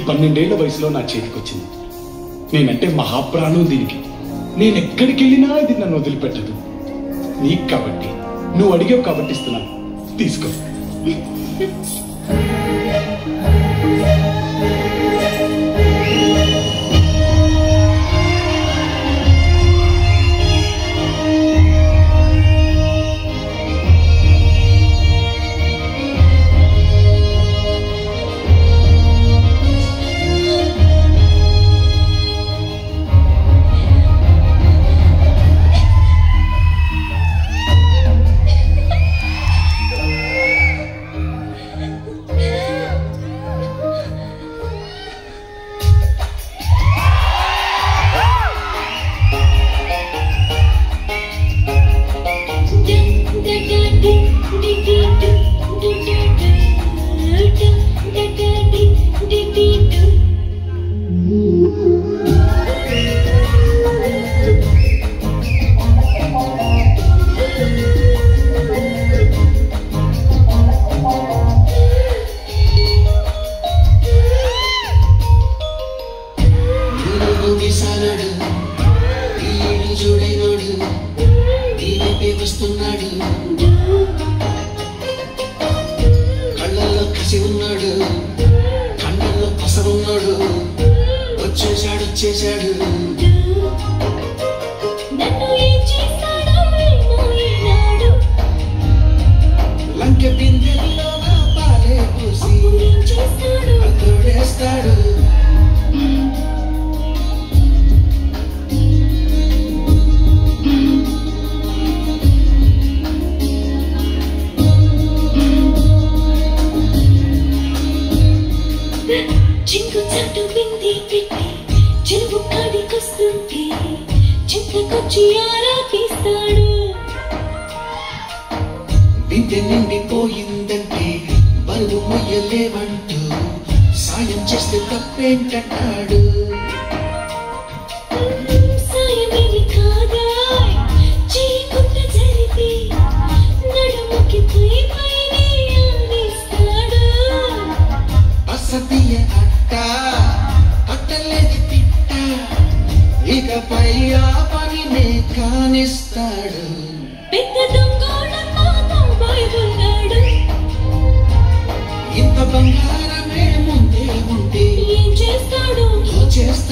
12 ఏళ్ల వయసులో నా చేతికొచ్చింది. నేనంటే మహాప్రాణం దీనికి. నేనెక్కడికి వెళ్ళినా ఇది నన్ను వదిలిపెట్టదు. నీకు కాబట్టి, నువ్వు అడిగావు కాబట్టి ఇస్తున్నాను, తీసుకో. కళ్ళల్లో కసి ఉన్నాడు, కళ్ళల్లో పసరున్నాడు, వచ్చేసాడు లంకె బిందెల్లో పాలే పూసి అతడేస్తాడు. చింగు చాటు బింది పెట్టి చెరువు కాడికొస్తుంటే చింతకొచ్చి ఆరా తీస్తాడు. బిందె నిండిపోయిందంటే బరువు మొయ్యలేవంటూ సాయం చేస్తే తప్పేంటన్నాడు. సాయమేమి కాదా చీకొంత జరిపి నడుముకి పైనే ఆడిస్తాడు. అసతీయ అట్టలేది తిట్ట, ఇకపై ఆ పనినే కానిస్తాడు. పెద్ద దొంగోడమ్మాతో బయలున్నాడు. ఇంత బంగారమే ముందే ఉంటే ఏం చేస్తాడు? చేస్తాడు.